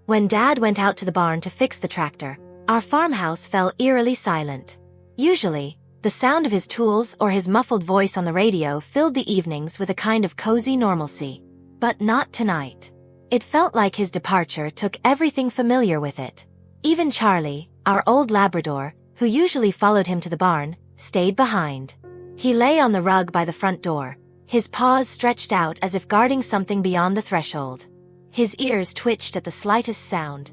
When Dad went out to the barn to fix the tractor, our farmhouse fell eerily silent. Usually, the sound of his tools or his muffled voice on the radio filled the evenings with a kind of cozy normalcy. But not tonight. It felt like his departure took everything familiar with it. Even Charlie, our old Labrador, who usually followed him to the barn, stayed behind. He lay on the rug by the front door, his paws stretched out as if guarding something beyond the threshold. His ears twitched at the slightest sound,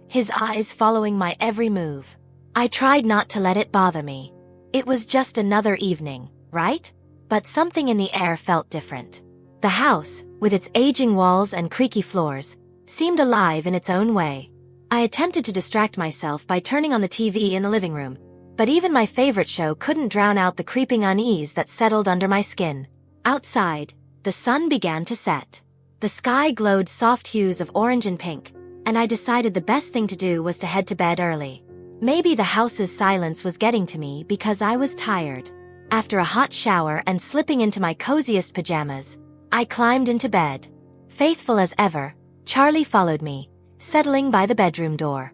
his eyes following my every move. I tried not to let it bother me. It was just another evening, right? But something in the air felt different. The house, with its aging walls and creaky floors, seemed alive in its own way. I attempted to distract myself by turning on the TV in the living room, but even my favorite show couldn't drown out the creeping unease that settled under my skin. Outside, the sun began to set. The sky glowed soft hues of orange and pink, and I decided the best thing to do was to head to bed early. Maybe the house's silence was getting to me because I was tired. After a hot shower and slipping into my coziest pajamas, I climbed into bed. Faithful as ever, Charlie followed me, settling by the bedroom door.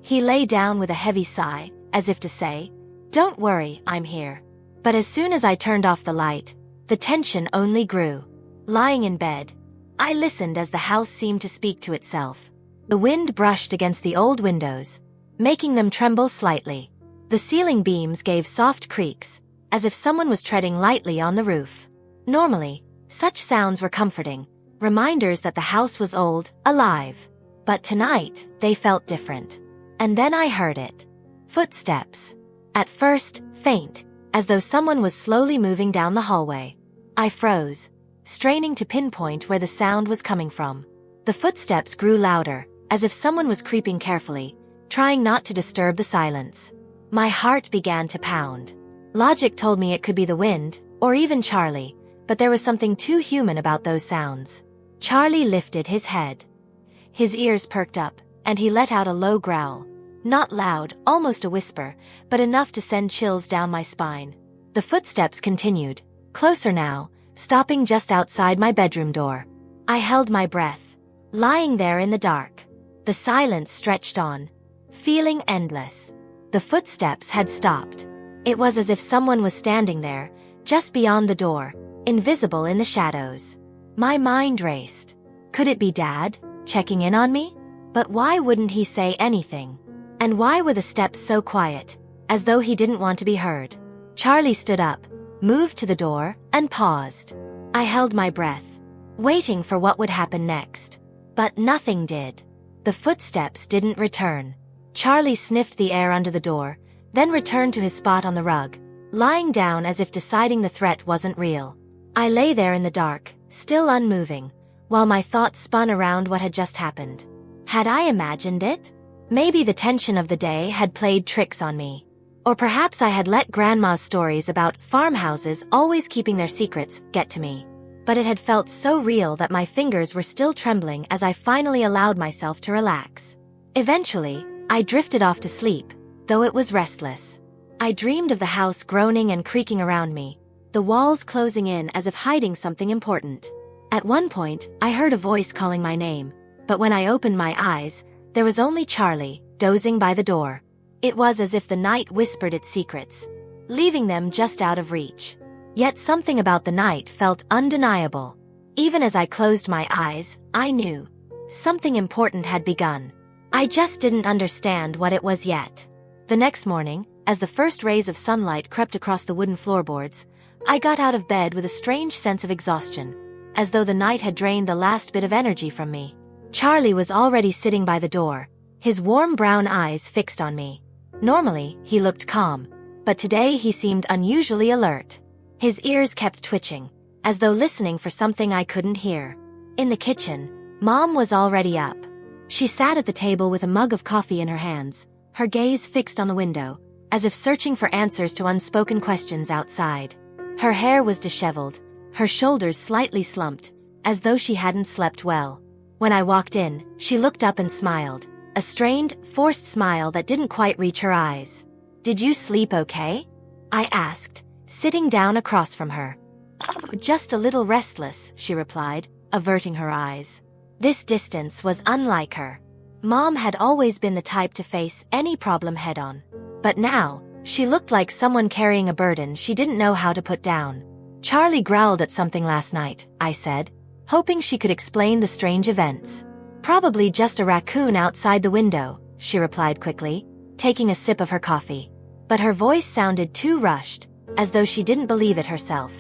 He lay down with a heavy sigh, as if to say, "Don't worry, I'm here." But as soon as I turned off the light, the tension only grew. Lying in bed, I listened as the house seemed to speak to itself. The wind brushed against the old windows, making them tremble slightly. The ceiling beams gave soft creaks, as if someone was treading lightly on the roof. Normally, such sounds were comforting, reminders that the house was old, alive. But tonight, they felt different. And then I heard it. Footsteps. At first, faint, as though someone was slowly moving down the hallway. I froze, straining to pinpoint where the sound was coming from. The footsteps grew louder, as if someone was creeping carefully, trying not to disturb the silence. My heart began to pound. Logic told me it could be the wind, or even Charlie, but there was something too human about those sounds. Charlie lifted his head. His ears perked up, and he let out a low growl. Not loud, almost a whisper, but enough to send chills down my spine. The footsteps continued, closer now, stopping just outside my bedroom door. I held my breath, lying there in the dark. The silence stretched on, feeling endless. The footsteps had stopped. It was as if someone was standing there, just beyond the door, invisible in the shadows. My mind raced. Could it be Dad, checking in on me? But why wouldn't he say anything? And why were the steps so quiet, as though he didn't want to be heard? Charlie stood up, moved to the door, and paused. I held my breath, waiting for what would happen next. But nothing did. The footsteps didn't return. Charlie sniffed the air under the door, then returned to his spot on the rug, lying down as if deciding the threat wasn't real. I lay there in the dark, still unmoving, while my thoughts spun around what had just happened. Had I imagined it? Maybe the tension of the day had played tricks on me. Or perhaps I had let Grandma's stories about farmhouses always keeping their secrets get to me. But it had felt so real that my fingers were still trembling as I finally allowed myself to relax. Eventually, I drifted off to sleep, though it was restless. I dreamed of the house groaning and creaking around me, the walls closing in as if hiding something important. At one point, I heard a voice calling my name, but when I opened my eyes, there was only Charlie, dozing by the door. It was as if the night whispered its secrets, leaving them just out of reach. Yet something about the night felt undeniable. Even as I closed my eyes, I knew something important had begun. I just didn't understand what it was yet. The next morning, as the first rays of sunlight crept across the wooden floorboards, I got out of bed with a strange sense of exhaustion, as though the night had drained the last bit of energy from me. Charlie was already sitting by the door, his warm brown eyes fixed on me. Normally, he looked calm, but today he seemed unusually alert. His ears kept twitching, as though listening for something I couldn't hear. In the kitchen, Mom was already up. She sat at the table with a mug of coffee in her hands, her gaze fixed on the window, as if searching for answers to unspoken questions outside. Her hair was disheveled, her shoulders slightly slumped, as though she hadn't slept well. When I walked in, she looked up and smiled, a strained, forced smile that didn't quite reach her eyes. "Did you sleep okay?" I asked, sitting down across from her. "Oh, just a little restless," she replied, averting her eyes. This distance was unlike her. Mom had always been the type to face any problem head-on. But now, she looked like someone carrying a burden she didn't know how to put down. Charlie growled at something last night, I said, hoping she could explain the strange events. Probably just a raccoon outside the window, she replied quickly, taking a sip of her coffee. But her voice sounded too rushed, as though she didn't believe it herself.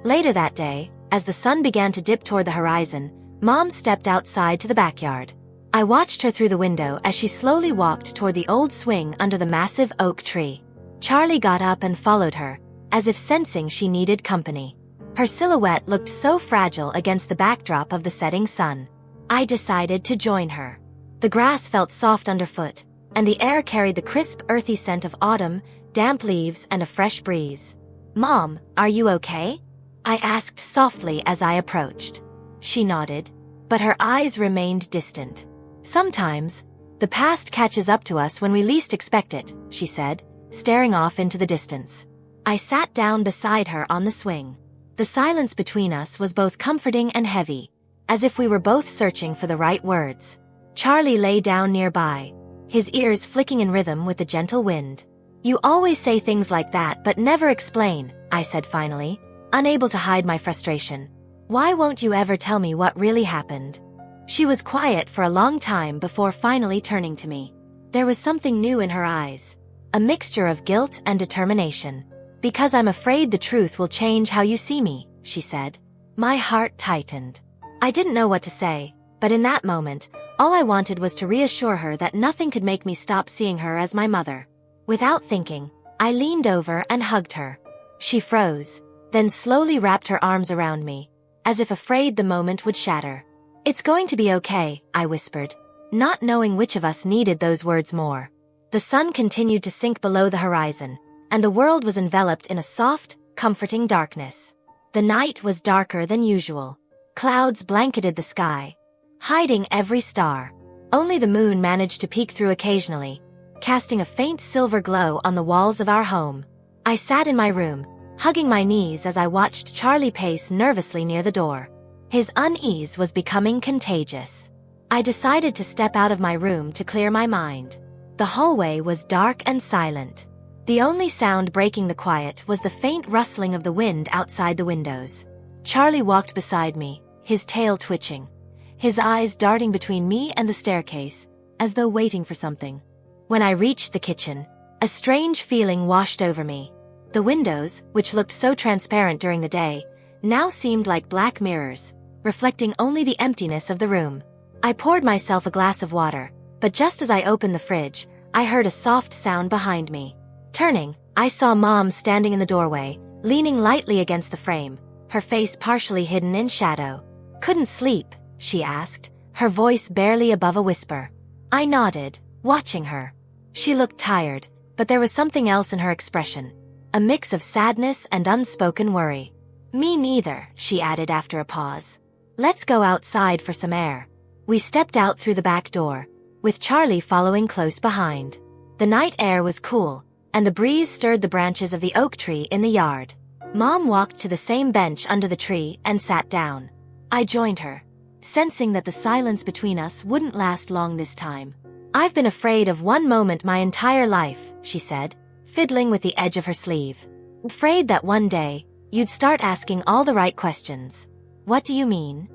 Later that day, as the sun began to dip toward the horizon, Mom stepped outside to the backyard. I watched her through the window as she slowly walked toward the old swing under the massive oak tree. Charlie got up and followed her, as if sensing she needed company. Her silhouette looked so fragile against the backdrop of the setting sun. I decided to join her. The grass felt soft underfoot, and the air carried the crisp, earthy scent of autumn, damp leaves, and a fresh breeze. "Mom, are you okay?" I asked softly as I approached. She nodded, but her eyes remained distant. "Sometimes, the past catches up to us when we least expect it," she said, staring off into the distance. I sat down beside her on the swing. The silence between us was both comforting and heavy, as if we were both searching for the right words. Charlie lay down nearby, his ears flicking in rhythm with the gentle wind. "You always say things like that but never explain," I said finally, unable to hide my frustration. "Why won't you ever tell me what really happened?" She was quiet for a long time before finally turning to me. There was something new in her eyes, a mixture of guilt and determination. "Because I'm afraid the truth will change how you see me," she said. My heart tightened. I didn't know what to say, but in that moment, all I wanted was to reassure her that nothing could make me stop seeing her as my mother. Without thinking, I leaned over and hugged her. She froze, then slowly wrapped her arms around me, as if afraid the moment would shatter. "It's going to be okay," I whispered, not knowing which of us needed those words more. The sun continued to sink below the horizon, and the world was enveloped in a soft, comforting darkness. The night was darker than usual. Clouds blanketed the sky, hiding every star. Only the moon managed to peek through occasionally, casting a faint silver glow on the walls of our home. I sat in my room, hugging my knees as I watched Charlie pace nervously near the door. His unease was becoming contagious. I decided to step out of my room to clear my mind. The hallway was dark and silent. The only sound breaking the quiet was the faint rustling of the wind outside the windows. Charlie walked beside me, his tail twitching, his eyes darting between me and the staircase, as though waiting for something. When I reached the kitchen, a strange feeling washed over me. The windows, which looked so transparent during the day, now seemed like black mirrors, reflecting only the emptiness of the room. I poured myself a glass of water, but just as I opened the fridge, I heard a soft sound behind me. Turning, I saw Mom standing in the doorway, leaning lightly against the frame, her face partially hidden in shadow. "Couldn't sleep?" she asked, her voice barely above a whisper. I nodded, watching her. She looked tired, but there was something else in her expression, a mix of sadness and unspoken worry. "Me neither," she added after a pause. "Let's go outside for some air." We stepped out through the back door, with Charlie following close behind. The night air was cool, and the breeze stirred the branches of the oak tree in the yard. Mom walked to the same bench under the tree and sat down. I joined her, sensing that the silence between us wouldn't last long this time. "I've been afraid of one moment my entire life," she said, fiddling with the edge of her sleeve. "Afraid that one day, you'd start asking all the right questions." "What do you mean?"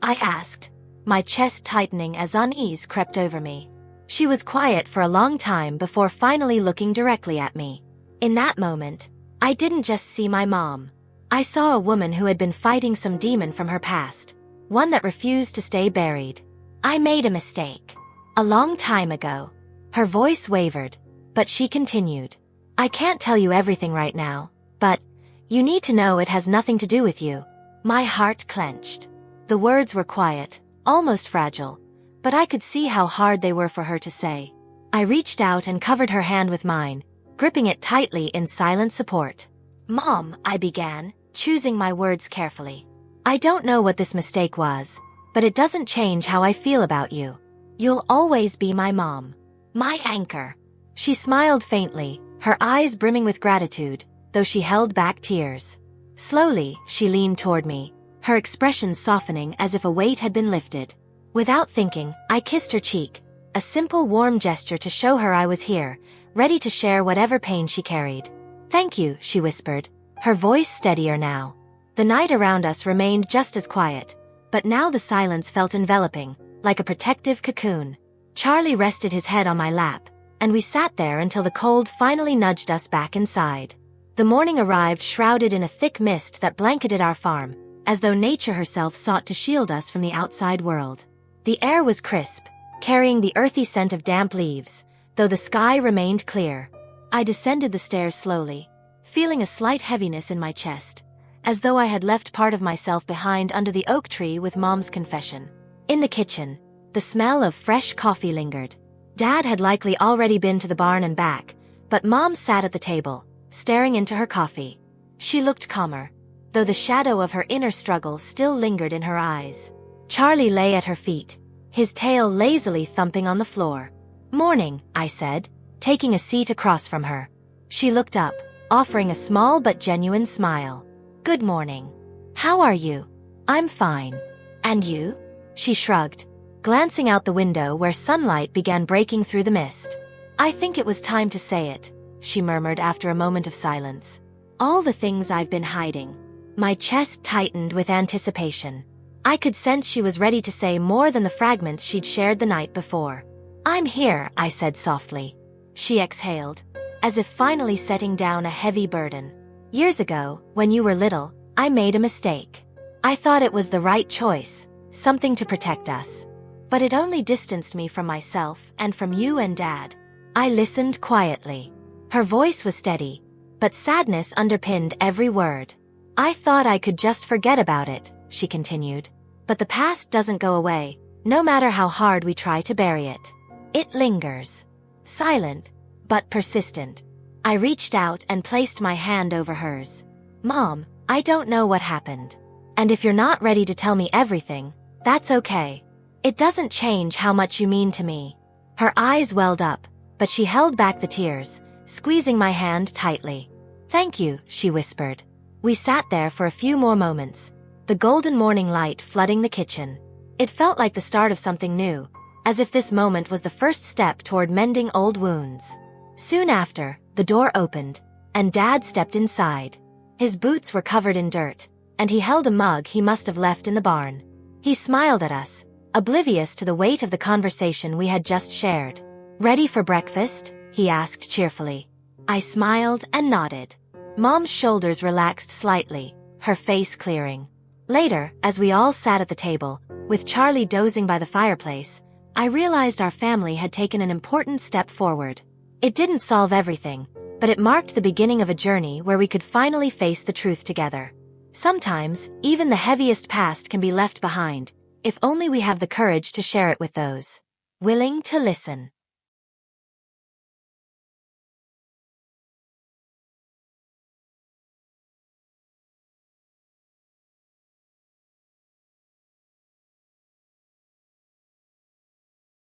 I asked, my chest tightening as unease crept over me. She was quiet for a long time before finally looking directly at me. In that moment, I didn't just see my mom. I saw a woman who had been fighting some demon from her past, one that refused to stay buried. "I made a mistake. A long time ago." Her voice wavered, but she continued. "I can't tell you everything right now, but you need to know it has nothing to do with you." My heart clenched. The words were quiet, almost fragile, but I could see how hard they were for her to say. I reached out and covered her hand with mine, gripping it tightly in silent support. "Mom," I began, choosing my words carefully. "I don't know what this mistake was, but it doesn't change how I feel about you. You'll always be my mom. My anchor." She smiled faintly, her eyes brimming with gratitude, though she held back tears. Slowly, she leaned toward me, her expression softening as if a weight had been lifted. Without thinking, I kissed her cheek, a simple warm gesture to show her I was here, ready to share whatever pain she carried. "Thank you," she whispered, her voice steadier now. The night around us remained just as quiet, but now the silence felt enveloping, like a protective cocoon. Charlie rested his head on my lap, and we sat there until the cold finally nudged us back inside. The morning arrived shrouded in a thick mist that blanketed our farm, as though nature herself sought to shield us from the outside world. The air was crisp, carrying the earthy scent of damp leaves, though the sky remained clear. I descended the stairs slowly, feeling a slight heaviness in my chest, as though I had left part of myself behind under the oak tree with Mom's confession. In the kitchen, the smell of fresh coffee lingered. Dad had likely already been to the barn and back, but Mom sat at the table, staring into her coffee. She looked calmer, though the shadow of her inner struggle still lingered in her eyes. Charlie lay at her feet, his tail lazily thumping on the floor. "Morning," I said, taking a seat across from her. She looked up, offering a small but genuine smile. "Good morning. How are you?" "I'm fine. And you?" She shrugged, glancing out the window where sunlight began breaking through the mist. "I think it was time to say it," she murmured after a moment of silence. "All the things I've been hiding." My chest tightened with anticipation. I could sense she was ready to say more than the fragments she'd shared the night before. "I'm here," I said softly. She exhaled, as if finally setting down a heavy burden. "Years ago, when you were little, I made a mistake. I thought it was the right choice, something to protect us. But it only distanced me from myself and from you and Dad." I listened quietly. Her voice was steady, but sadness underpinned every word. "I thought I could just forget about it," she continued. "But the past doesn't go away, no matter how hard we try to bury it. It lingers. Silent, but persistent." I reached out and placed my hand over hers. "Mom, I don't know what happened. And if you're not ready to tell me everything, that's okay. It doesn't change how much you mean to me." Her eyes welled up, but she held back the tears, squeezing my hand tightly. "Thank you," she whispered. We sat there for a few more moments, the golden morning light flooding the kitchen. It felt like the start of something new, as if this moment was the first step toward mending old wounds. Soon after, the door opened, and Dad stepped inside. His boots were covered in dirt, and he held a mug he must have left in the barn. He smiled at us, oblivious to the weight of the conversation we had just shared. "Ready for breakfast?" he asked cheerfully. I smiled and nodded. Mom's shoulders relaxed slightly, her face clearing. Later, as we all sat at the table, with Charlie dozing by the fireplace, I realized our family had taken an important step forward. It didn't solve everything, but it marked the beginning of a journey where we could finally face the truth together. Sometimes, even the heaviest past can be left behind, if only we have the courage to share it with those willing to listen.